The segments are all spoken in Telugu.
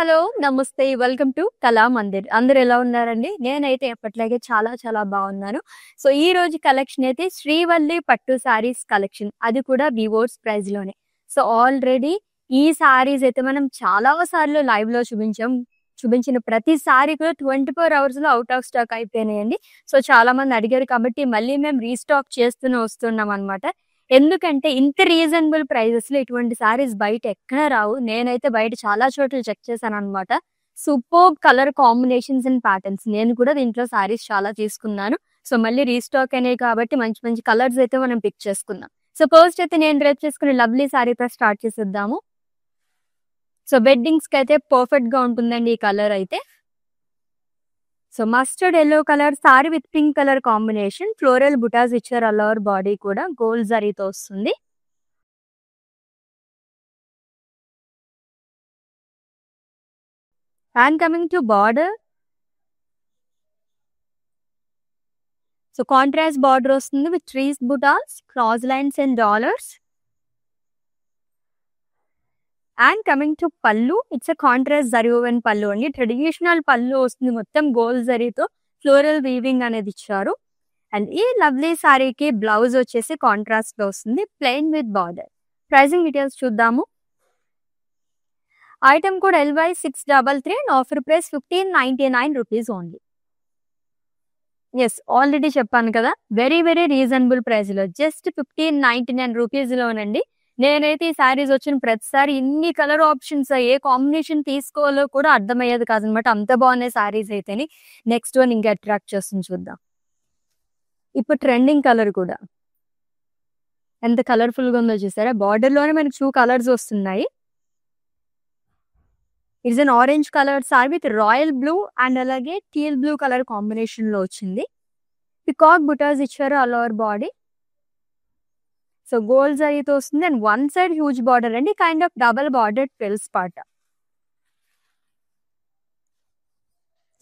హలో! నమస్తే. వెల్కమ్ టు కళా మందిర్. అందరూ ఎలా ఉన్నారండి? నేనైతే ఎప్పటిలాగే చాలా బాగున్నాను. సో, ఈ రోజు కలెక్షన్ అయితే శ్రీవల్లి పట్టు శారీస్ కలెక్షన్. అది కూడా వివోస్ ప్రైస్‌లోనే. సో, ఆల్రెడీ ఈ శారీస్ అయితే మనం చాలా సార్లు లైవ్‌లో చూపించాం. చూపించిన ప్రతి శారీ కూడా 24 అవర్స్‌లో ఔట్ ఆఫ్ స్టాక్ అయిపోయినాయండి. సో, చాలామంది అడిగారు కాబట్టి మళ్ళీ మేము రీస్టాక్ చేస్తూనే వస్తున్నామనమాట. ఎందుకంటే ఇంత రీజనబుల్ ప్రైజెస్‌లో ఇటువంటి శారీస్ బయట ఎక్కడ రావు. నేనైతే బయట చాలా చోట్ల చెక్ చేశాననమాట. Superb colour combinations and patterns. నేను కూడా దీంట్లో శారీస్ చాలా తీసుకున్నాను. సో, మళ్ళీ రీస్టాక్ అయినాయి కాబట్టి మంచి కలర్స్ అయితే మనం పిక్ చేసుకుందాం. సో, ఫస్ట్ అయితే నేను రేపు చేసుకునే లవ్లీ శారీతో స్టార్ట్ చేసేద్దాము. సో, వెడ్డింగ్స్‌కైతే పర్ఫెక్ట్‌గా ఉంటుందండి ఈ కలర్ అయితే. So, mustard yellow colour sari with pink colour combination. Floral బుటాస్ ఇచ్చారు ఆల్ ఓవర్ బాడీ కూడా. గోల్డ్ జరీతో వస్తుంది. And coming to border. So, contrast border వస్తుంది విత్ ట్రీస్ బుటాస్, cross lines and dollars. And coming to pallu. It's a contrast zari woven pallu అండి. ట్రెడిషనల్ పల్లు వస్తుంది. మొత్తం గోల్డ్ జరీతో ఫ్లోరల్ వీవింగ్ అనేది ఇచ్చారు. అండ్ ఈ లవ్లీ శారీకి బ్లౌజ్ వచ్చేసి కాంట్రాస్ట్ లో వస్తుంది. Plain with border. Pricing details చూద్దాము. Item code LY633 and offer price 1599 rupees only. Yes, already చెప్పాను కదా, వెరీ రీజనబుల్ ప్రైస్ లో జస్ట్ 1599 రూపీస్ లోనండి. నేనైతే ఈ శారీస్ వచ్చిన ప్రతిసారి ఇన్ని కలర్ ఆప్షన్స్ ఏ కాంబినేషన్ తీసుకోవాలో కూడా అర్థమయ్యేది కాదనమాట. అంత బాగున్నాయి శారీస్ అయితేని. నెక్స్ట్ వన్ ఇంకా అట్రాక్ట్ చేస్తుంది చూద్దాం. ఇప్పుడు ట్రెండింగ్ కలర్ కూడా ఎంత కలర్ఫుల్ గా ఉందో చూసారా. బార్డర్ లోనే మనకి 2 కలర్స్ వస్తున్నాయి. It's an orange colour sari with royal blue and అలాగే టీల్ బ్లూ కలర్ కాంబినేషన్ లో వచ్చింది. పికాక్ బుటాస్ ఇచ్చారు all over body. So, gold జరీతో వస్తుంది and one side huge border అండి. Kind of double border twills part.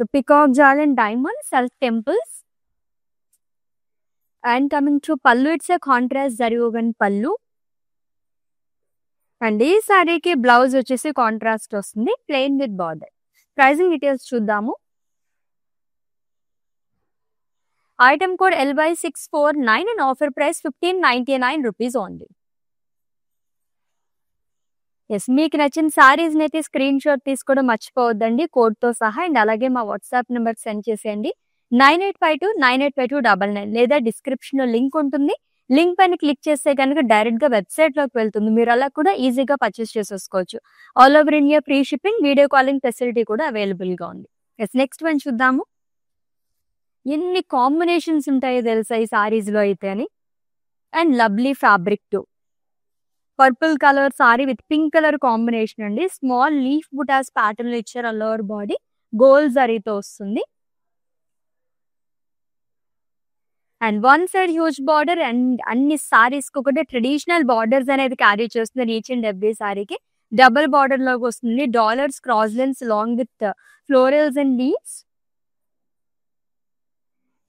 So, peacock జాల్ and diamond self temples. And coming to pallu, it's a contrast zari woven pallu. And ఈ శారీకి బ్లౌజ్ వచ్చేసి కాంట్రాస్ట్ వస్తుంది. Plain with border. Pricing details చూద్దాము. Item code LY649 and offer price 1599 rupees only. Yes, మీకు నచ్చిన శారీస్ అయితే స్క్రీన్ షాట్ తీసుకోవడం మర్చిపోవద్దండి కోడ్తో సహా. అండ్ అలాగే మా వాట్సాప్ నెంబర్ సెండ్ చేసేయండి 9852985299 లేదా డిస్క్రిప్షన్ లో లింక్ ఉంటుంది. లింక్ పైన క్లిక్ చేస్తే కనుక డైరెక్ట్ గా వెబ్సైట్ లోకి వెళ్తుంది. మీరు అలా కూడా ఈజీగా పర్చేస్ చేసేసుకోవచ్చు. All over India free shipping, video calling facility కూడా అవైలబుల్ గా ఉంది. ఎస్, నెక్స్ట్ వన్ చూద్దాము. ఎన్ని కాంబినేషన్స్ ఉంటాయో తెలుసా ఈ సారీస్ లో అయితే అని. And lovely fabric to purple colour sari with pink colour combination అండి. స్మాల్ లీఫ్ బుటాస్ ప్యాటర్న్ ఇచ్చారు ఆల్ ఓవర్ బాడీ. గోల్డ్ జరీతో వస్తుంది. And one side huge border and అన్ని సారీస్ కు కూడా ట్రెడిషనల్ బార్డర్స్ అనేది క్యారీ చేస్తుంది. ఈచ్ అండ్ ఎవ్రీ సారీకి డబుల్ బార్డర్ లోకి వస్తుంది. Dollars, cross lines long with florals and leaves.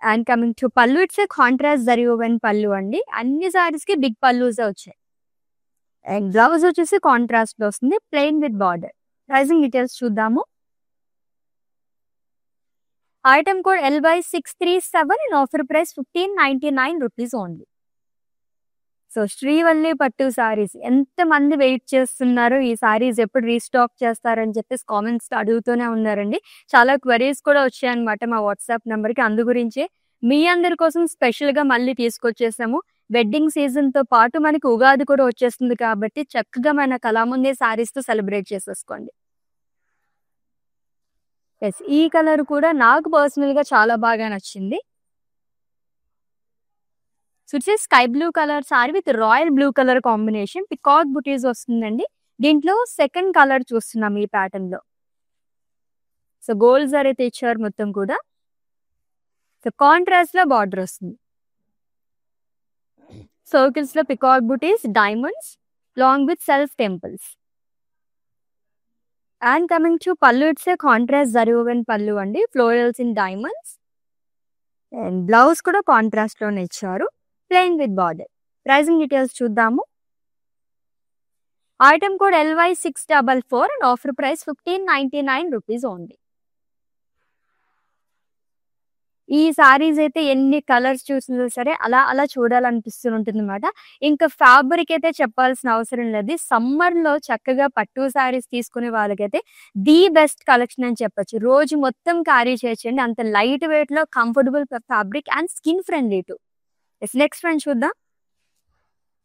And coming to pallu, it's a contrast zari woven pallu అండి. అన్ని సారీస్ కి బిగ్ పల్లూసే వచ్చాయి. అండ్ బ్లౌజ్ వచ్చేసి కాంట్రాస్ట్ లో వస్తుంది. Plain with border. Pricing details చూద్దాము. Item code LY637 and offer price 1599 rupees only. So, Srivalli పట్టు సారీస్ ఎంత మంది వెయిట్ చేస్తున్నారు, ఈ సారీస్ ఎప్పుడు రీస్టాక్ చేస్తారని చెప్పేసి కామెంట్స్ అడుగుతూనే ఉన్నారండి. చాలా క్వరీస్ కూడా వచ్చాయన్నమాట మా వాట్సాప్ నెంబర్కి. అందు గురించే మీ అందరి కోసం స్పెషల్ గా మళ్ళీ తీసుకొచ్చేసాము. వెడ్డింగ్ సీజన్ తో పాటు మనకి ఉగాది కూడా వచ్చేస్తుంది కాబట్టి చక్కగా మన కళామందిర్ సారీస్ తో సెలబ్రేట్ చేసేసుకోండి. ఎస్, ఈ కలర్ కూడా నాకు పర్సనల్ గా చాలా బాగా నచ్చింది. So, it's sky blue colour sari with royal blue colour combination. Peacock బుటీస్ వస్తుందండి. దీంట్లో సెకండ్ కలర్ చూస్తున్నాం ఈ ప్యాటర్న్ లో. సో, గోల్డ్ జరీ అయితే ఇచ్చారు మొత్తం కూడా. సో, కాంట్రాస్ట్ లో బార్డర్ వస్తుంది. సర్కిల్స్ లో peacock butis, diamonds long with self temples. And coming to pallu, it's a contrast zari woven pallu అండి. Florals in diamonds. And blouse కూడా కాంట్రాస్ట్ లోనే ఇచ్చారు. Plain with border. Pricing details చూద్దాము. Item code LY644 and offer price 1599 rupees only. ఈ సారీస్ అయితే ఎన్ని కలర్స్ చూసినా సరే అలా అలా చూడాలనిపిస్తూ ఉంటుందన్నమాట. ఇంకా ఫ్యాబ్రిక్ అయితే చెప్పాల్సిన అవసరం లేదు. సమ్మర్‌లో చక్కగా పట్టు సారీస్ తీసుకునే వాళ్ళకైతే ది బెస్ట్ కలెక్షన్ అని చెప్పొచ్చు. రోజు మొత్తం క్యారీ చేయొచ్చండి. అంత లైట్ వెయిట్‌లో comfortable fabric and skin friendly two. Next one చూద్దాం.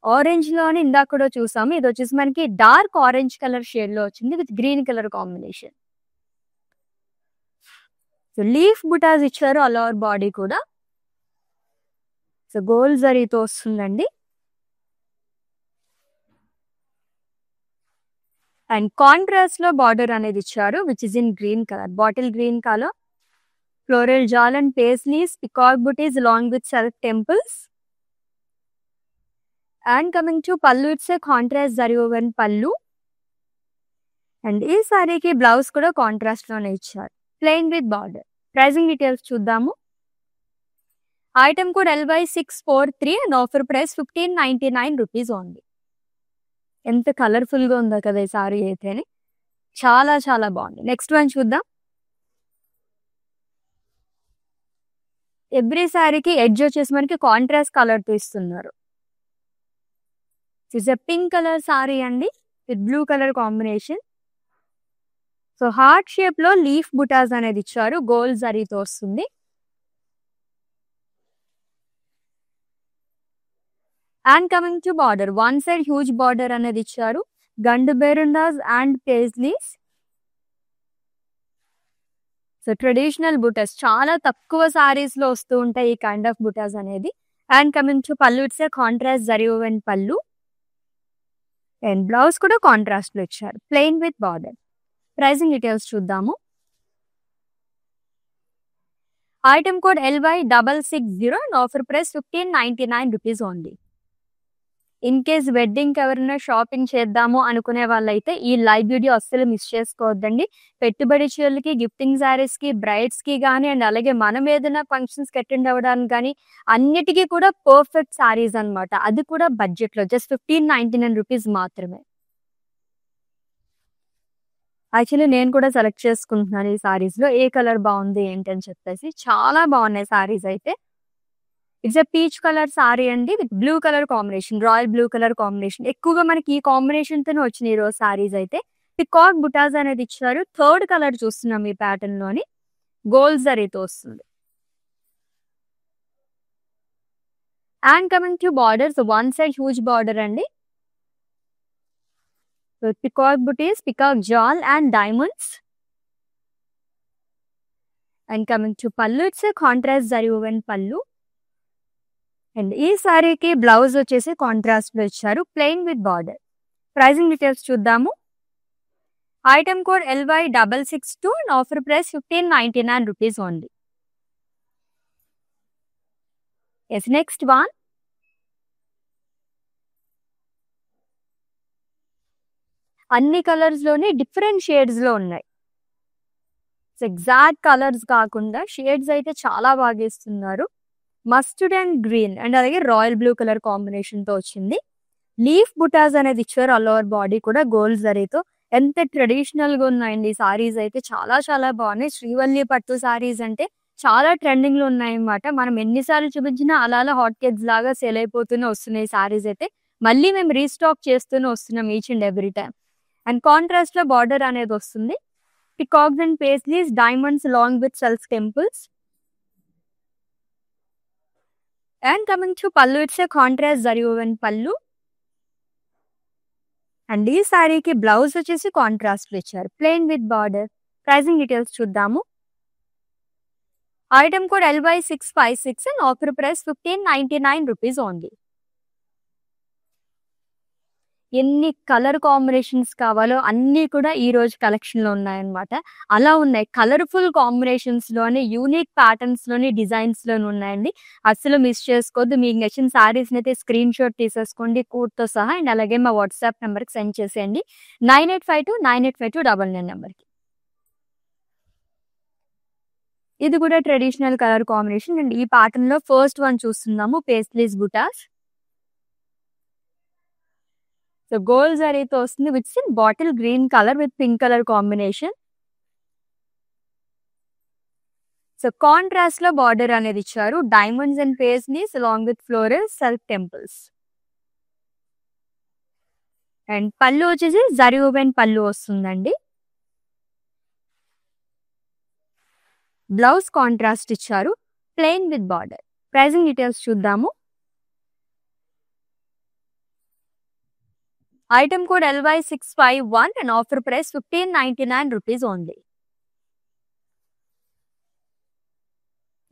ఆరెంజ్‌లోనే ఇందాక కూడా చూసాము. ఇదొచ్చేసి మనకి డార్క్ ఆరెంజ్ కలర్ షేడ్‌లో వచ్చింది with green colour combination. So leaf butas ఇచ్చారు ఆల్ ఓవర్ బాడీ కూడా. సో గోల్డ్ జరీతో వస్తుందండి. అండ్ కాంట్రాస్ట్ లో బార్డర్ అనేది ఇచ్చారు which is in green colour, bottle green colour. Floral jaal and paisleys, peacock butis along with self temples. And coming to pallu, it's a contrast zari woven pallu. And ఈ సారీకి బ్లౌజ్ కూడా కాంట్రాస్ట్ లోనే ఇచ్చారు, plain with border. Pricing details చూద్దాము. Item code LY643 and offer price 1599 rupees only. ఎంత కలర్ఫుల్ గా ఉందో కదా ఈ సారీ అయితేనే, చాలా చాలా బాగుంది. నెక్స్ట్ వన్ చూద్దాం. ఎవ్రీ సారీకి ఎడ్జ్ వచ్చేసి మనకి కాంట్రాస్ట్ కలర్ తో ఇస్తున్నారు. It's a pink colour sari అండి with blue colour combination. So heart shape లో లీఫ్ బుటాస్ అనేది ఇచ్చారు, గోల్డ్ జరీతో వస్తుంది. And coming to border, one side huge border అనేది ఇచ్చారు, Gandaberundas and paisleys. So traditional butas చాలా తక్కువ సారీస్ లో వస్తూ ఉంటాయి ఈ కైండ్ ఆఫ్ బుటాస్ అనేది. And coming to pallu, it's a contrast zari woven pallu. And blouse కూడా కాంట్రాస్ట్ లో ఇచ్చారు, plain with border. Pricing details చూద్దాము. Item code LY660 and offer price 1599 rupees only. In case wedding ఎవరైనా షాపింగ్ చేద్దాము అనుకునే వాళ్ళైతే ఈ లైవ్ వీడియో అస్సలు మిస్ చేసుకోవద్దండి. పెట్టుబడి చీరలకి, గిఫ్టింగ్ సారీస్ కి, బ్రైడ్స్ కి కానీ, అండ్ అలాగే మనం ఏదైనా ఫంక్షన్స్ కి అటెండ్ అవ్వడానికి కానీ అన్నిటికీ కూడా పర్ఫెక్ట్ సారీస్ అనమాట. అది కూడా బడ్జెట్ లో జస్ట్ 1599 రూపీస్ మాత్రమే. యాక్చువల్లీ నేను కూడా సెలెక్ట్ చేసుకుంటున్నాను ఈ సారీస్ లో ఏ కలర్ బాగుంది ఏంటి అని చెప్పేసి. చాలా బాగున్నాయి సారీస్ అయితే. It's a peach colour sari అండి with blue colour combination, royal blue colour combination. ఎక్కువగా మనకి ఈ కాంబినేషన్ తోనే వచ్చినాయి ఈ రోజు సారీస్ అయితే. పికాక్ బుటాస్ అనేది ఇచ్చారు, థర్డ్ కలర్ చూస్తున్నాం ఈ ప్యాటర్న్ లోని, గోల్డ్ జరీతో వస్తుంది. And coming to borders, one side huge border అండి. So peacock booties, peacock jewel and diamonds. And coming to pallu, it's a contrast zari woven pallu. And ఈ సారీకి బ్లౌజ్ వచ్చేసి కాంట్రాస్ట్ లో ఇచ్చారు, plain with border. Pricing details చూద్దాము. Item code LY662 and offer price 1599 rupees only. Yes next one. అన్ని కలర్స్ లోనే డిఫరెంట్ షేడ్స్ లో ఉన్నాయి. ఎగ్జాక్ట్ కలర్స్ కాకుండా షేడ్స్ అయితే చాలా బాగా ఇస్తున్నారు. మస్టర్డ్ అండ్ గ్రీన్ అండ్ అలాగే రాయల్ బ్లూ కలర్ కాంబినేషన్ తో వచ్చింది. లీఫ్ బుటాస్ అనేది ఇచ్చారు ఆల్ ఓవర్ బాడీ కూడా గోల్డ్ జరీతో. ఎంత ట్రెడిషనల్ గా ఉన్నాయండి ఈ సారీస్ అయితే, చాలా చాలా బాగున్నాయి. శ్రీవల్లి పట్టు సారీస్ అంటే చాలా ట్రెండింగ్ లో ఉన్నాయి అన్నమాట. మనం ఎన్నిసార్లు చూపించినా అలా అలా హాట్ కేక్స్ లాగా సేల్ అయిపోతూనే వస్తున్నాయి సారీస్ అయితే. మళ్ళీ మేము రీస్టాక్ చేస్తూనే వస్తున్నాం each and every time. And contrast లో బార్డర్ అనేది వస్తుంది, peacocks and paisleys, diamonds along with self temples. And coming to pallu, it's a contrast zari woven pallu. And ఈ సారీకి బ్లౌజ్ వచ్చేసి కాంట్రాస్ట్ లో ఇచ్చారు, plain with border. Pricing details చూద్దాము. Item code LY656 and offer price 1599 rupees only. ఎన్ని కలర్ కాంబినేషన్స్ కావాలో అన్నీ కూడా ఈ రోజు కలెక్షన్ లో ఉన్నాయన్నమాట. అలా ఉన్నాయి, కలర్ఫుల్ కాంబినేషన్స్ లోని, యూనిక్ ప్యాటర్న్స్ లోని, డిజైన్స్ లోని ఉన్నాయండి. అసలు మిస్ చేసుకోవద్దు. మీకు నచ్చిన సారీస్ అయితే స్క్రీన్ షాట్ తీసేసుకోండి కోడ్ తో సహా. అండ్ అలాగే మా వాట్సాప్ నెంబర్ కి సెండ్ చేసేయండి 9852985299 నెంబర్కి. ఇది కూడా ట్రెడిషనల్ కలర్ కాంబినేషన్. అండ్ ఈ ప్యాటర్న్ లో ఫస్ట్ వన్ చూస్తున్నాము, పేస్లీస్ బుటాస్. సో గోల్డ్ జరీతో వస్తుంది with in bottle green colour with pink colour combination. So contrast లో బార్డర్ అనేది ఇచ్చారు. Diamonds and paisleys along with floral self temples. And pallu వచ్చేసి జరీ ఓవెన్ పళ్ళు వస్తుందండి. బ్లౌజ్ కాంట్రాస్ట్ ఇచ్చారు, plain with border. Pricing details చూద్దాము. Item code LY651 and offer price 1599 rupees only.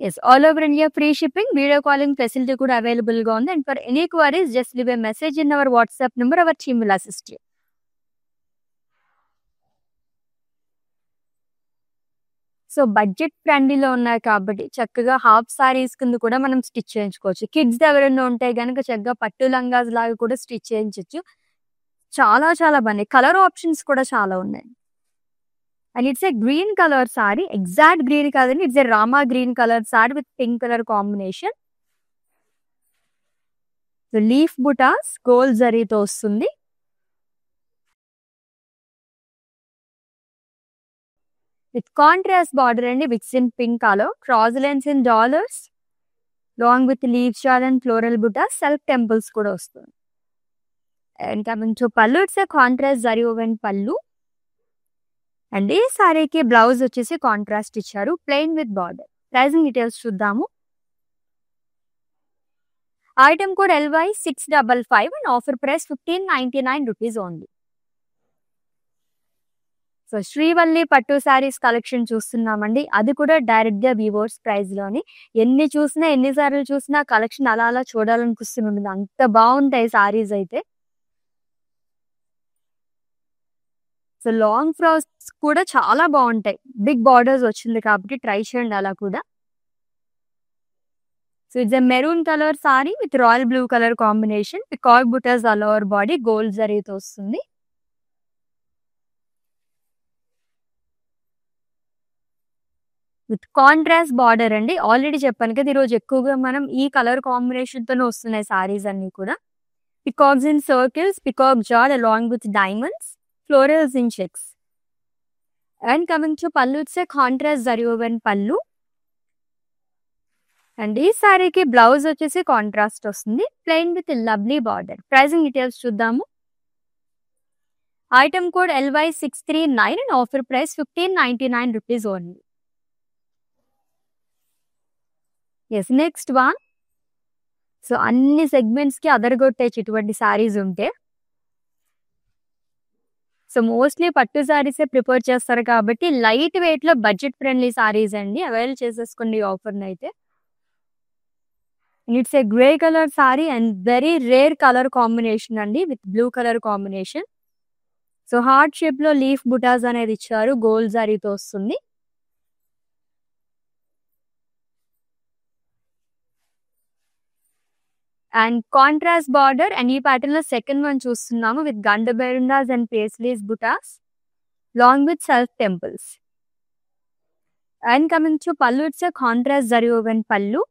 Yes, all over India free shipping, video calling facility కూడా available గా ఉంది. And for any queries, just leave a message in our WhatsApp number. Our team will assist you. So budget ఫ్రెండ్లీలో ఉన్నాయి కాబట్టి చక్కగా హాఫ్ సారీస్ కింద కూడా మనం స్టిచ్ చేయించుకోవచ్చు. కిడ్స్ ఎవరైనా ఉంటే కనుక చక్కగా పట్టు లంగాస్ లాగా కూడా స్టిచ్ చేయించవచ్చు. చాలా చాలా బాగున్నాయి. కలర్ ఆప్షన్స్ కూడా చాలా ఉన్నాయి. And it's a green colour sari, exact green కాదండి, it's a Rama green colour sari with pink colour combination. So leaf butas gold జరీతో వస్తుంది. విత్ కాంట్రాస్ట్ బార్డర్ అండి, wicks in pink colour, cross lines in dollars long with leave shall and floral butas, self temples కూడా వస్తుంది. And coming to pallu, it's a contrast zari woven pallu. And ఈ సారీకి బ్లౌజ్ వచ్చేసి కాంట్రాస్ట్ ఇచ్చారు, plain with border. Pricing details చూద్దాము. Item code LY655 and offer price 1599 rupees only. So Srivalli Pattu saris collection చూస్తున్నామండి. అది కూడా డైరెక్ట్ గా వీవర్స్ ప్రైస్ లోని. ఎన్ని చూసినా ఎన్నిసార్లు చూసినా కలెక్షన్ అలా అలా చూడాలనిపిస్తుంది. అంత బాగుంటాయి సారీస్ అయితే. సో లాంగ్ ఫ్రాక్స్ కూడా చాలా బాగుంటాయి. బిగ్ బార్డర్స్ వచ్చింది కాబట్టి ట్రై చేయండి అలా కూడా. So it's a maroon colour sari with royal blue colour combination. Peacock butas all over body gold జరీతో వస్తుంది. విత్ కాంట్రాస్ట్ బార్డర్ అండి. ఆల్రెడీ చెప్పాను కదా, ఈరోజు ఎక్కువగా మనం ఈ కలర్ కాంబినేషన్ తోనే వస్తున్నాయి సారీస్ అన్ని కూడా. Peacocks in circles, peacock jaal along with diamonds, florals in checks. And coming to pallu, it's a contrast zari woven pallu. And ఈ సారీకి బ్లౌజ్ వచ్చేసి కాంట్రాస్ట్ వస్తుంది, plain with lovely border. Pricing details చూద్దాము. Item code LY639 and offer price 1599 rupees only. Yes, next one. So అన్ని సెగ్మెంట్స్ కి అదరగొట్టేసి ఇటువంటి సారీస్ ఉంటే. సో మోస్ట్లీ పట్టు సారీసే ప్రిఫర్ చేస్తారు కాబట్టి లైట్ వెయిట్ లో బడ్జెట్ ఫ్రెండ్లీ సారీస్ అండి. అవైల్ చేసేసుకోండి ఈ ఆఫర్ని అయితే. It's a grey colour sari and very rare colour combination అండి with blue colour combination. So heart shape లో లీఫ్ బుటాస్ అనేది ఇచ్చారు, గోల్డ్ జరీతో వస్తుంది. And contrast border. అండ్ ఈ ప్యాటర్న్ లో సెకండ్ వన్ చూస్తున్నాము with Gandaberundas and paisleys butas long with self temples. And coming to pallu, it's a contrast zari woven pallu.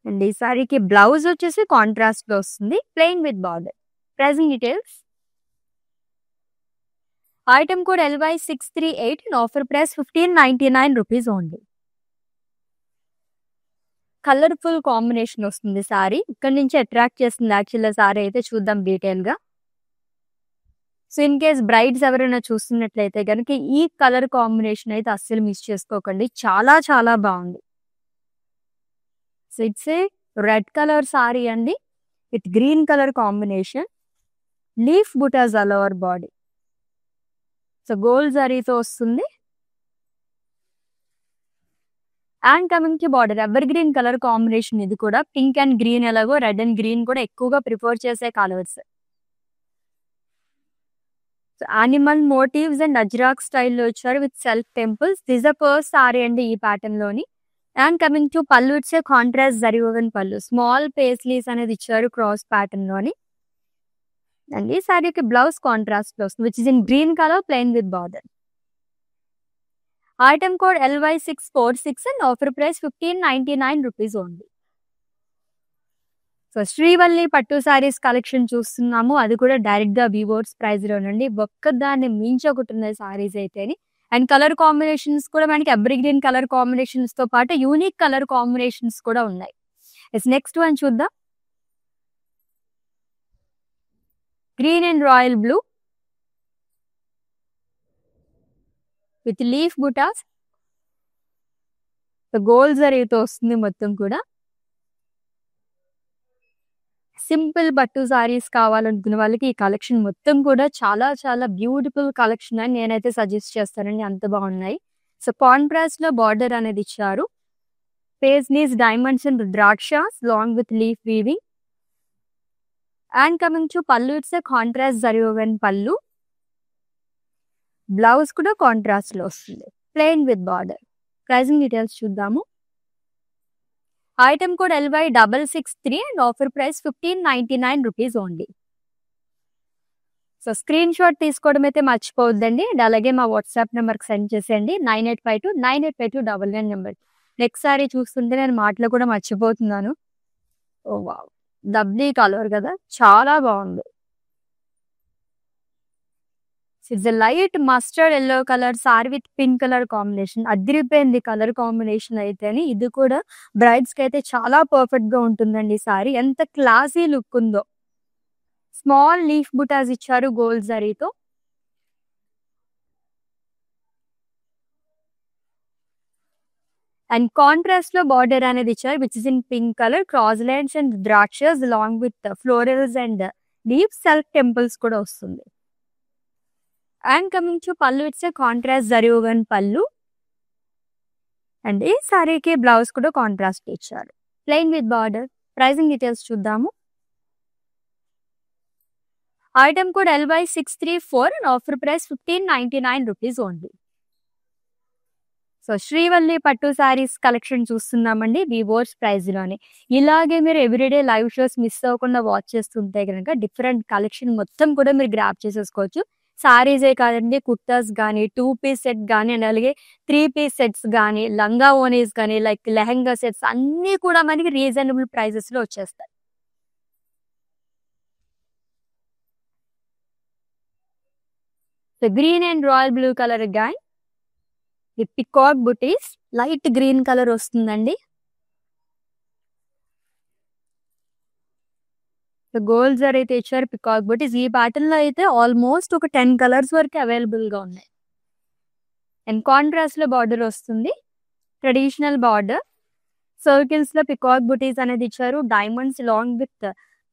And ఈ సారీకి బ్లౌజ్ వచ్చేసి కాంట్రాస్ట్ లో వస్తుంది, plain with border. Pricing details. Item code LY638 and offer price 1599 rupees only. Colourful combination వస్తుంది సారీ. ఇక్కడ నుంచి అట్రాక్ట్ చేస్తుంది యాక్చువల్గా సారీ అయితే. చూద్దాం డీటెయిల్ గా. సో ఇన్ కేస్ బ్రైడ్స్ ఎవరైనా చూస్తున్నట్లయితే కనుక ఈ కలర్ కాంబినేషన్ అయితే అస్సలు మిస్ చేసుకోకండి, చాలా చాలా బాగుంది. So it's a red colour sari అండి with green colour combination. Leaf butas all over body. So gold జరీతో వస్తుంది. And coming to border, ever green colour combination. ఇది కూడా పింక్ అండ్ గ్రీన్, ఎలాగో రెడ్ అండ్ గ్రీన్ కూడా ఎక్కువగా ప్రిఫర్ చేసే colours. So animal motifs and Ajrakh స్టైల్లో వచ్చారు with self temples. This a first sari అండి ఈ ప్యాటర్న్ లోని. And coming to pallu, it's a contrast zari woven పళ్ళు. స్మాల్ పేస్లీస్ అనేది ఇచ్చారు క్రాస్ ప్యాటర్న్ లోని. అండ్ ఈ సారీకి బ్లౌజ్ కాంట్రాస్ట్ లో వస్తుంది which is in green colour, plain with border. Item code LY646 and offer price 1599 rupees only. So Srivalli పట్టు సారీస్ కలెక్షన్ చూస్తున్నాము. అది కూడా డైరెక్ట్ గా వీవర్స్ ప్రైస్ లోనండి. ఒక్కదాన్ని మించి ఒకటి ఉన్నాయి సారీస్ అయితేని. అండ్ కలర్ కాంబినేషన్స్ కూడా మనకి ఎవ్రీ గ్రీన్ కలర్ కాంబినేషన్స్ తో పాటు యూనిక్ కలర్ కాంబినేషన్స్ కూడా ఉన్నాయి. నెక్స్ట్ వన్ చూద్దాం. Green and royal blue with leaf butas, gold జరీతో వస్తుంది మొత్తం కూడా. సింపుల్ పట్టు సారీస్ కావాలనుకునే వాళ్ళకి ఈ కలెక్షన్ మొత్తం కూడా చాలా చాలా బ్యూటిఫుల్ కలెక్షన్ అని నేనైతే సజెస్ట్ చేస్తానండి. అంత బాగున్నాయి. సో కాంట్రాస్ట్ లో బార్డర్ అనేది ఇచ్చారు. Paisleys diamonds and rudrakshas long with leaf weaving. And coming to pallu, it's contrast zari woven pallu. Blouse కూడా కాంట్రాస్ట్ లో వస్తుంది, plain with border. Pricing details చూద్దాము. Item code LY663 and offer price 1599 rupees only. So screenshot తీసుకోవడం అయితే మర్చిపోవద్దండి. అండ్ అలాగే మా వాట్సాప్ నెంబర్కి సెండ్ చేసేయండి 9852985299 నెంబర్. నెక్స్ట్ సారీ చూస్తుంటే నేను మాటలు కూడా మర్చిపోతున్నాను. ఓ వావ్, డబ్లీ కలర్ కదా, చాలా బాగుంది. It's light mustard yellow colour sari with pink colour combination. అదిరిపోయింది కలర్ కాంబినేషన్ అయితే. ఇది కూడా బ్రైడ్స్ కి అయితే చాలా పర్ఫెక్ట్ గా ఉంటుందండి. సారీ ఎంత క్లాసీ లుక్ ఉందో. స్మాల్ లీఫ్ బుటాస్ ఇచ్చారు గోల్డ్ జరీతో. అండ్ కాంట్రాస్ట్ లో బార్డర్ అనేది ఇచ్చారు which is in pink colour. Cross lines and rudrakshas along with florals and leaf self temples కూడా వస్తుంది. And coming to pallu, it's contrast zari woven pallu. And ఈ సారీకి బ్లౌజ్ కూడా కాంట్రాస్ట్ ఇచ్చారు, plain with border. Pricing details చూద్దాము. Item code LY634 and offer price 1599 rupees only. So Srivalli పట్టు సారీస్ కలెక్షన్ చూస్తున్నామండి వీవర్స్ ప్రైస్ లోనే. ఇలాగే మీరు ఎవ్రీడే లైవ్ షోస్ మిస్ అవ్వకుండా వాచ్ చేస్తుంటే కనుక డిఫరెంట్ కలెక్షన్ మొత్తం కూడా మీరు గ్రాప్ చేసేసుకోవచ్చు. సారీసే కాదండి, కుర్తాస్ కానీ, 2 పీస్ సెట్ కానీ, అండ్ అలాగే 3 పీస్ సెట్స్ కానీ, లంగా ఓనీస్ కానీ, లైక్ లెహంగా సెట్స్ అన్నీ కూడా మనకి రీజనబుల్ ప్రైసెస్ లో వచ్చేస్తాయి. So green and royal blue colour guy with peacock buttis, light green colour వస్తుందండి. గోల్డ్ జరీ అయితే ఇచ్చారు, పికాక్ బుటీస్. ఈ ప్యాటర్న్ లో అయితే ఆల్మోస్ట్ ఒక 10 కలర్స్ వరకు అవైలబుల్ గా ఉన్నాయి. అండ్ కాంట్రాస్ట్ లో బార్డర్ వస్తుంది, ట్రెడిషనల్ బార్డర్. సర్కిల్స్ లో పికాక్ బుటీస్ అనేది ఇచ్చారు, diamonds long with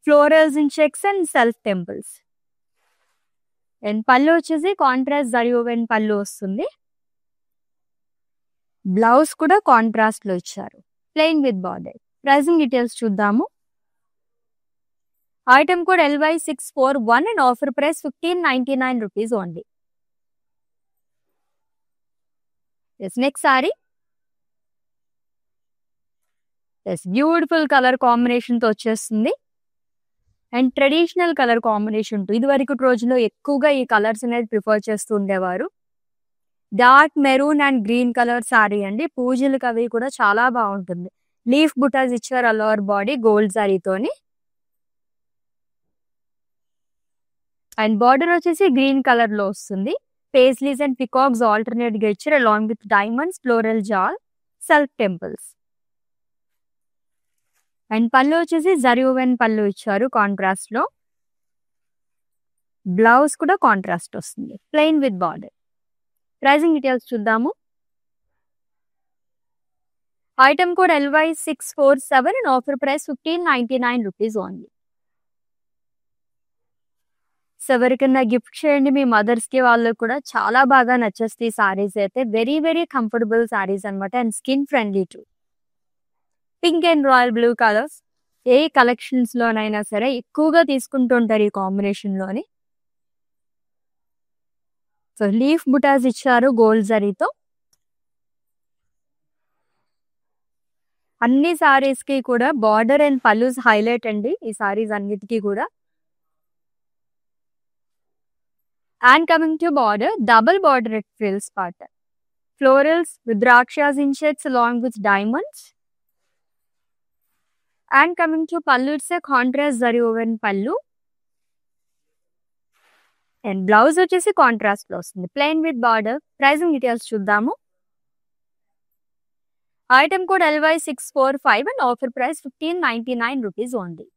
florals in checks and self temples. And pallu వచ్చేసి కాంట్రాస్ట్ జరీ ఓవెన్ పళ్ళు వస్తుంది. బ్లౌజ్ కూడా కాంట్రాస్ట్ లో ఇచ్చారు, plain with border. Pricing details చూద్దాము. Item code LY641 and offer price 1599 rupees only. Next sari beautiful colour combination తో వచ్చేస్తుంది. అండ్ ట్రెడిషనల్ కలర్ కాంబినేషన్ తో. ఇది వరకు రోజుల్లో ఎక్కువగా ఈ కలర్స్ అనేది ప్రిఫర్ చేస్తూ ఉండేవారు. Dark maroon and green colour sari అండి. పూజలకు అవి కూడా చాలా బాగుంటుంది. లీఫ్ బుటాస్ ఇచ్చారు ఆల్ ఓవర్ బాడీ గోల్డ్ సారీతోని. అండ్ బార్డర్ వచ్చేసి గ్రీన్ కలర్ లో వస్తుంది. పేస్లీస్ అండ్ పికాక్స్ ఆల్టర్నేట్ గా ఇచ్చారు along with diamonds, floral jaal, self temples. And pallu వచ్చేసి జరీ ఓవెన్ పళ్ళు ఇచ్చారు కాంట్రాస్ట్ లో. బ్లౌజ్ కూడా కాంట్రాస్ట్ వస్తుంది, plain with border. Pricing details చూద్దాము. Item code LY647 and offer price 1599 rupees only. So ఎవరికైనా గిఫ్ట్ చేయండి మీ మదర్స్ కి, వాళ్ళకి కూడా చాలా బాగా నచ్చేస్తాయి సారీస్ అయితే. వెరీ వెరీ కంఫర్టబుల్ సారీస్ అనమాట. And skin friendly two. Pink and royal blue colours A collections లోనైనా సరే ఎక్కువగా తీసుకుంటుంటారు ఈ కాంబినేషన్ లోని. సో లీఫ్ బుటాస్ ఇచ్చారు గోల్డ్ జరీతో. అన్ని సారీస్ కి కూడా బార్డర్ అండ్ పల్లూస్ హైలైట్ అండి ఈ సారీస్ అన్నిటికీ కూడా. And coming to border, double border it frills pattern. Florals with drakshas in checks along with diamonds. And coming to pallu, it's contrast zari woven pallu. And blouse వచ్చేసి కాంట్రాస్ట్ లో వస్తుంది, plain with border. Pricing details చూద్దాము. Item code LY645 and offer price 1599 rupees only.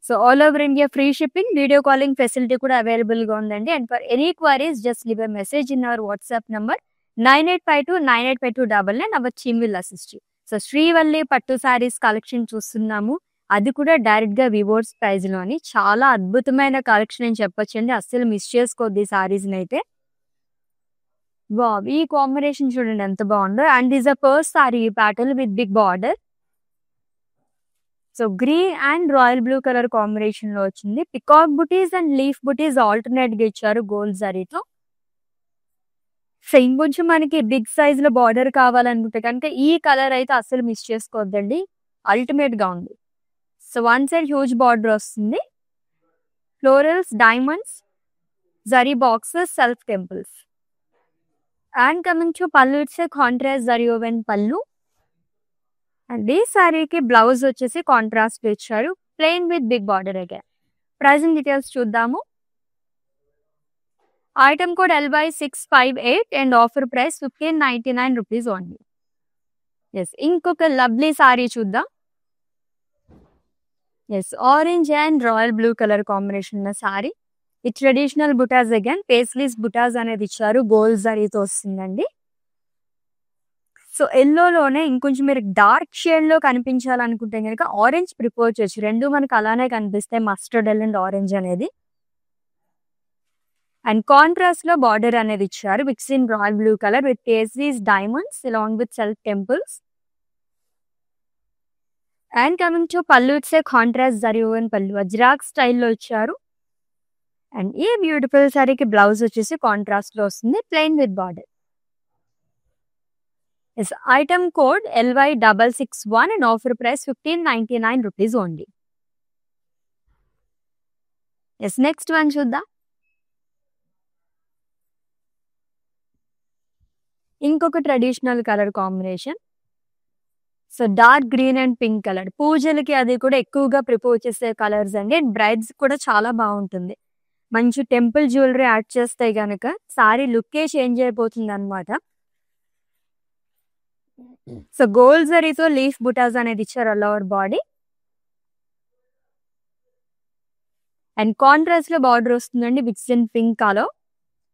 So all over India free shipping, video calling facility కూడా అవైలబుల్ గా ఉందండి. And for any queries just leave a message in our WhatsApp number 9852985299. Our team will assist you. So Srivalli Pattu saris collection చూస్తున్నాము, అది కూడా డైరెక్ట్ గా వివోర్స్ ప్రైస్ లోని. చాలా అద్భుతమైన కలెక్షన్ అని చెప్పొచ్చండి, అస్సలు మిస్ చేసుకోవద్దు ఈ సారీస్ అయితే. వావ్, ఈ కాంబినేషన్ చూడండి ఎంత బాగుందో. And is a purse sari pattern with big border. So green and royal blue colour combination లో వచ్చింది. Peacock buttis and leaf buttis alternate గా ఇచ్చారు గోల్డ్ జరీతో. సో ఇంకొంచెం మనకి బిగ్ సైజ్ లో బార్డర్ కావాలనుకుంటే కనుక ఈ కలర్ అయితే అస్సలు మిస్ చేసుకోవద్దండి, అల్టిమేట్ గా ఉంది. So one side huge border వస్తుంది, florals, diamonds, zari boxes, self temples. And coming to pallu, it's contrast zari woven pallu. And ఈ సారీకి బ్లౌజ్ వచ్చేసి కాంట్రాస్ట్ ఇచ్చారు, plain with big border again. Pricing details చూద్దాము. Item code LY658 and offer price 1599 rupees only. Yes, ఇంకొక లవ్లీ సారీ చూద్దాం. Yes, orange and royal blue colour combination ఉన్న సారీ. ఈ traditional butas again paisleys butas అనేది ఇచ్చారు, గోల్డ్ జరీతో వస్తుందండి. సో ఎల్లోలోనే ఇంకొంచెం మీరు డార్క్ షేడ్ లో కనిపించాలనుకుంటే కనుక ఆరెంజ్ ప్రిఫర్ చేయొచ్చు, రెండు మనకు అలానే కనిపిస్తాయి, మస్టర్డ్ అండ్ ఆరెంజ్ అనేది. అండ్ కాంట్రాస్ట్ లో బార్డర్ అనేది ఇచ్చారు, which in royal blue colour with paisleys, diamonds along with self temples. And coming to pallu, it's contrast zari woven పళ్ళు, అజ్రాక్ స్టైల్లో ఇచ్చారు. అండ్ ఈ బ్యూటిఫుల్ సారీకి బ్లౌజ్ వచ్చేసి కాంట్రాస్ట్ లో వస్తుంది, plain with border. Yes, item code LY661 and offer price 1599 rupees only. Yes, next one చూద్దాం. ఇంకొక traditional colour combination. So dark green and pink colour, పూజలకి అది కూడా ఎక్కువగా ప్రిపేర్ చేసే కలర్స్ అండి. అండ్ బ్రైడ్స్ కూడా చాలా బాగుంటుంది, మంచి టెంపుల్ జ్యువెలరీ యాడ్ చేస్తే గనక సారీ లుక్కే చేంజ్ అయిపోతుంది అనమాట. సో గోల్డ్ జరీతో లీఫ్ బుటాస్ అనేది ఇచ్చారు all over body. And contrast లో బార్డర్ వస్తుందండి, which in pink colour,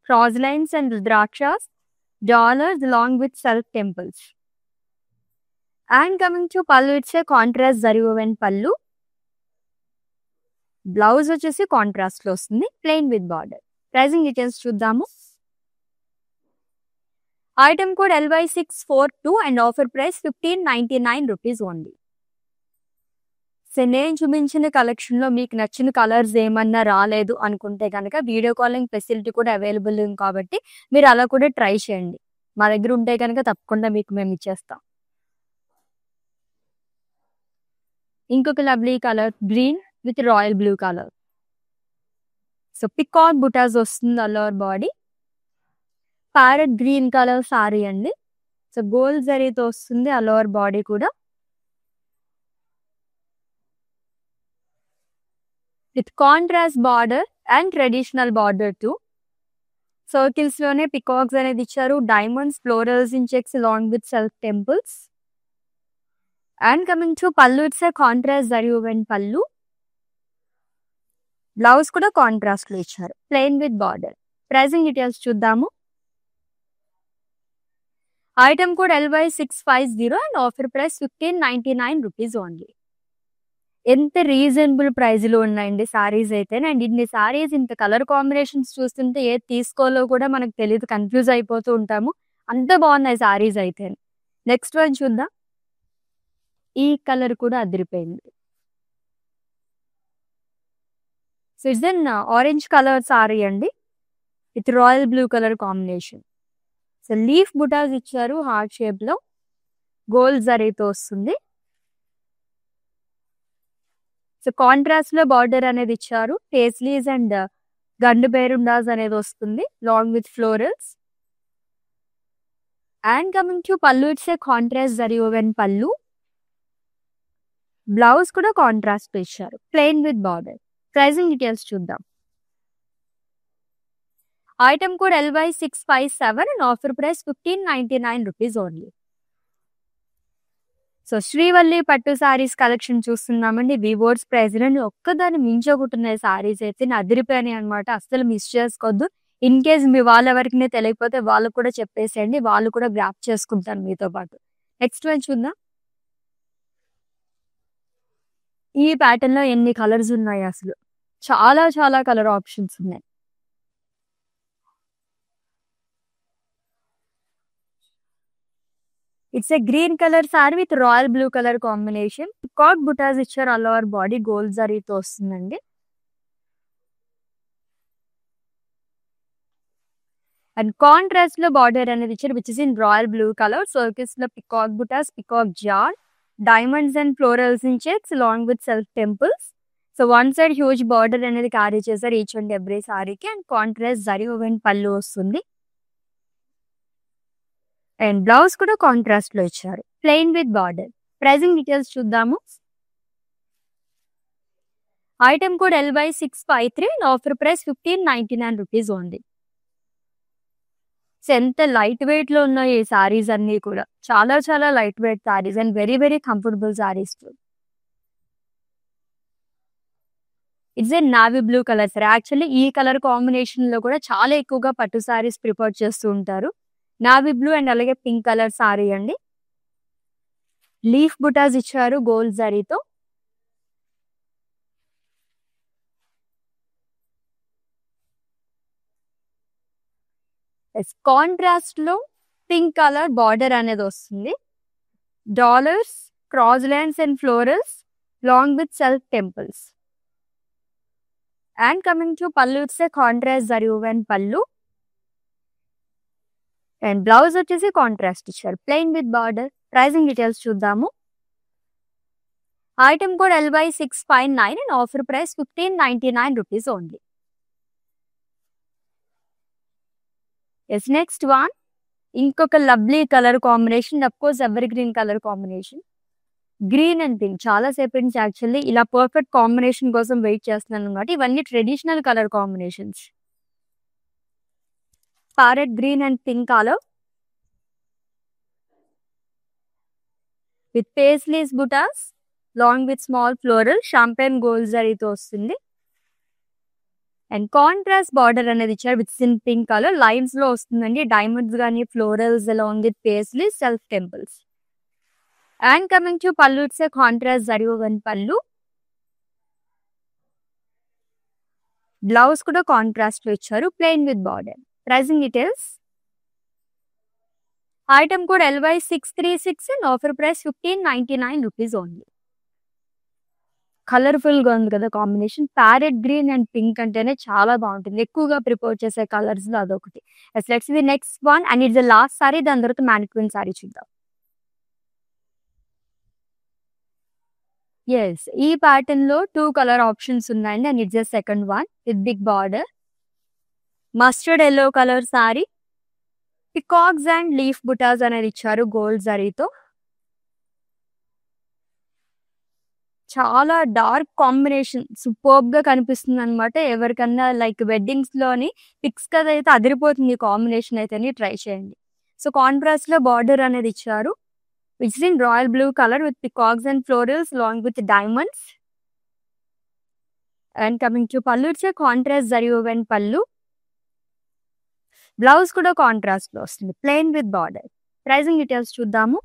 cross lines and ద్రాక్షాస్, dollars along with self temples. And coming to pallu, it's contrast zari woven pallu. Blouse వచ్చేసి కాంట్రాస్ట్ లో వస్తుంది, plain with border. Pricing details చూద్దాము. Item code LY642 and offer price 1599 rupees only. So నేను చూపించిన కలెక్షన్ లో మీకు నచ్చిన కలర్స్ ఏమన్నా రాలేదు అనుకుంటే కనుక వీడియో కాలింగ్ ఫెసిలిటీ కూడా అవైలబుల్ ఉంది, కాబట్టి మీరు అలా కూడా ట్రై చేయండి. మా దగ్గర ఉంటే కనుక తప్పకుండా మీకు మేము ఇచ్చేస్తాం. ఇంకొక lovely colour green with royal blue colour. So peacock butas వస్తుంది all over body. Parrot green colour sari అండి. సో గోల్డ్ జరీతో వస్తుంది ఆల్ ఓవర్ బాడీ కూడా, with contrast border and traditional border too. Circles లోనే పికాక్స్ అనేది ఇచ్చారు, diamonds, florals in checks along with self temples. And coming to pallu, it's contrast zari woven pallu. Blouse కూడా కాంట్రాస్ట్ లో ఇచ్చారు, plain with border. Pricing details చూద్దాము. Item code LY650 and offer price 1599 rupees only. ఎంత రీజనబుల్ ప్రైస్ లో ఉన్నాయండి సారీస్ అయితే. అండ్ ఇన్ని సారీస్, ఇంత కలర్ కాంబినేషన్స్ చూస్తుంటే ఏది తీసుకోవాలో కూడా మనకు తెలియదు, కన్ఫ్యూజ్ అయిపోతూ ఉంటాము, అంత బాగున్నాయి సారీస్ అయితే. నెక్స్ట్ వన్ చూద్దాం. ఈ కలర్ కూడా అదిరిపోయింది. So it's an orange colour sari అండి with royal blue colour combination. So leaf butas ఇచ్చారు హార్ట్ షేప్ లో, గోల్డ్ జరీతో వస్తుంది. సో కాంట్రాస్ట్ లో బార్డర్ అనేది ఇచ్చారు, పేస్లీస్ అండ్ గండు బేరుండాస్ అనేది వస్తుంది long with florals. And coming to pallu, it's contrast zari woven pallu. Blouse కూడా కాంట్రాస్ట్ ఇచ్చారు, plain with border. Pricing details చూద్దాం. Item code LY657 and offer price 1599 rupees only. So Srivalli పట్టు సారీస్ కలెక్షన్ చూస్తున్నామండి. వివోర్స్ ప్రైస్ నుండి ఒక్కదాన్ని మించొకటున్నాయి సారీస్ అయితే అదిరిపోయినాయి అనమాట. అస్సలు మిస్ చేసుకోవద్దు. ఇన్ కేస్ మీ వాళ్ళెవరికి తెలియకపోతే వాళ్ళకు కూడా చెప్పేసేయండి, వాళ్ళు కూడా గ్రాప్ చేసుకుంటారు మీతో పాటు. నెక్స్ట్ వన్ చూద్దాం. ఈ ప్యాటర్న్ లో ఎన్ని కలర్స్ ఉన్నాయి, అసలు చాలా చాలా కలర్ ఆప్షన్స్ ఉన్నాయి. It's a green colour sari with royal blue colour combination. కాట్ బుటాస్ ఇచ్చారు, ఆల్ ఓవర్ బాడీ గోల్డ్ జరీతో వస్తుందండి. అండ్ కాంట్రాస్ట్ లో బార్డర్ అనేది ఇచ్చారు which is in royal blue colour. Circles లో పికాక్ బుటాస్, పికాక్ జార్, diamonds and florals in checks long with self temples. So one side huge border అనేది క్యారీ చేశారు ఈచ్ అండ్ ఎవ్రీ సారీకి. And contrast zari woven pallu వస్తుంది. అండ్ బ్లౌజ్ కూడా కాంట్రాస్ట్ లో ఇచ్చారు, plain with border. Pricing details చూద్దాము. Item code LY653 and offer price 1599 rupees only. ఎంత లైట్ వెయిట్ లో ఉన్నాయి ఈ సారీస్ అన్ని కూడా, చాలా చాలా light weight saris and very very comfortable saris. It's a navy blue colour sorry. Actually ఈ కలర్ కాంబినేషన్ లో కూడా చాలా ఎక్కువగా పట్టు సారీస్ ప్రిఫర్ చేస్తూ ఉంటారు. నావీ బ్లూ అండ్ అలాగే పింక్ కలర్ సారీ అండి. లీఫ్ బుటాస్ ఇచ్చారు గోల్డ్ జరీతో. కాంట్రాస్ట్ లో పింక్ కలర్ బార్డర్ అనేది వస్తుంది. Dollars, cross lines and florals long with self temples. And coming to pallu, it's contrast zari woven pallu. And blouse వచ్చేసి కాంట్రాస్ట్ ఇచ్చారు, plain with border. Pricing details చూద్దాము. Item code LY659 and offer price 1599 rupees only. Yes next one, ఇంకొక lovely colour combination, of course ever green colour combination. Green and pink చాలా సేపు నుంచి యాక్చువల్లీ ఇలా పర్ఫెక్ట్ కాంబినేషన్ కోసం వెయిట్ చేస్తున్నాను అనమాట. ఇవన్నీ traditional colour combinations. Parrot green and pink colour with paisleys butas long with small floral champagne gold జరీతో వస్తుంది. అండ్ కాంట్రాస్ట్ బార్డర్ అనేది ఇచ్చారు with in pink colour. Lines లో వస్తుందండి, డైమండ్స్ కానీ florals along with paisleys, self temples. And coming to pallu, it's a contrast zari woven pallu. Blouse కూడా కాంట్రాస్ట్ లో ఇచ్చారు, plain with border. Pricing details. Item code LY636 and offer price 1599 rupees only. Colourful గా ఉంది కదా combination. Parrot green and pink అంటేనే చాలా బాగుంటుంది, ఎక్కువగా ప్రిపేర్ చేసే కలర్స్ లో అదొకటి. Let's the next one and it's the last sari. దాని తర్వాత మ్యానిక్విన్ సారీ చూద్దాం. ఎస్, ఈ ప్యాటర్న్ లో 2 కలర్ ఆప్షన్స్ ఉన్నాయండి and it's the second one with big border. Mustard yellow colour sari, peacocks and leaf butas అనేది ఇచ్చారు గోల్డ్ జరీతో. చాలా డార్క్ కాంబినేషన్, సూపర్బ్ గా కనిపిస్తుంది అనమాట. ఎవరికన్నా లైక్ వెడ్డింగ్స్ లోని పిక్స్ కదా అయితే అదిరిపోతుంది కాంబినేషన్ అయితే, ట్రై చేయండి. సో కాంట్రాస్ట్ లో బార్డర్ అనేది ఇచ్చారు which is in royal blue colour with peacocks and florals long with diamonds. And coming to pallu, it's contrast zari woven pallu. Blouse కూడా కాంట్రాస్ట్ లో వస్తుంది, plain with border. Pricing details చూద్దాము.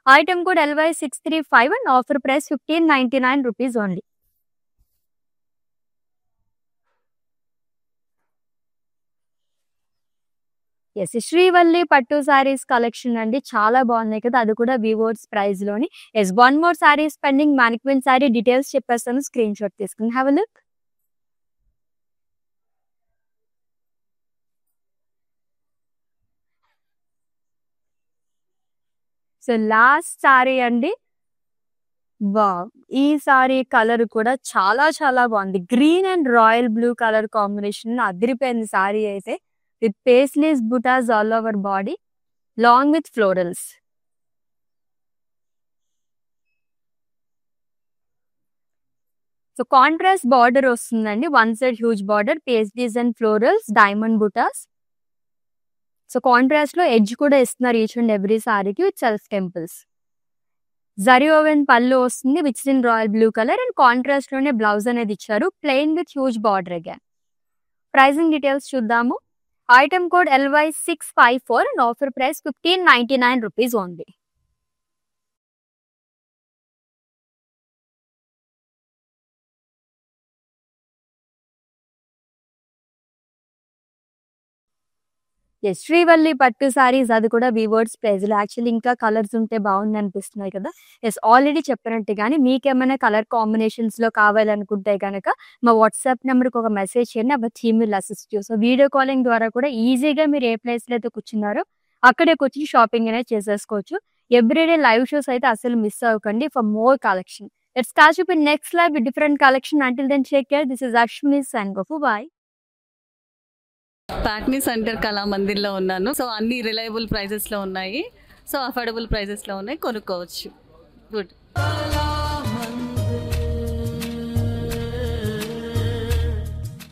Item code LY635 and offer price 1599 rupees only. Yes, Srivalli పట్టు సారీస్ కలెక్షన్ అండి, చాలా బాగున్నాయి కదా, అది కూడా వివోర్స్ ప్రైస్ లోని. Yes, one more saris pending, mannequin sari details చెప్పేస్తాను, స్క్రీన్ షాట్ తీసుకుని have a look. So last sari అండి, వావ్, ఈ సారీ కలర్ కూడా చాలా చాలా బాగుంది. Green and royal blue colour combination అదిరిపోయింది సారీ అయితే, with paisleys butas all over body long with florals. So contrast border వస్తుందండి, one side huge border, pace design florals, diamond butas. So contrast లో ఎడ్జ్ కూడా ఇస్తున్నారు ఈచ్ అండ్ ఎవ్రీ సారీకి with self temples. Zari woven pallu వస్తుంది which in royal blue colour, and contrast లోనే బ్లౌజ్ అనేది ఇచ్చారు, plain with huge border again. Pricing details చూద్దాము. Item code LY654 and offer price 1599 rupees only. Srivalli పట్టు సారీస్, అది కూడా వీవర్స్ ప్రైజ్ లో. యాక్చువల్లీ ఇంకా కలర్స్ ఉంటే బాగుంది అనిపిస్తున్నాయి కదా. ఆల్రెడీ చెప్పినట్టుగానే మీకేమైనా కలర్ కాంబినేషన్స్ లో కావాలనుకుంటే కనుక మా వాట్సాప్ నెంబర్కి ఒక మెసేజ్ చేయండి, అవి theme will assist you. So video calling ద్వారా కూడా ఈజీగా మీరు ఏ ప్లేస్ లో అయితే కూర్చున్నారో అక్కడే కూర్చుని షాపింగ్ అనేది చేసేసుకోవచ్చు. ఎవ్రీడే లైవ్ షోస్ అయితే అసలు మిస్ అవ్వకండి for more collection. Let's catch up in next live with different collection. Until then, take care. This is Ashwini signing off. Bye. Patny centre కళా మందిర్లో ఉన్నాను. సో అన్ని రిలయబుల్ ప్రైజెస్లో ఉన్నాయి, సో అఫోర్డబుల్ ప్రైజెస్లో ఉన్నాయి, కొనుక్కోవచ్చు. గుడ్.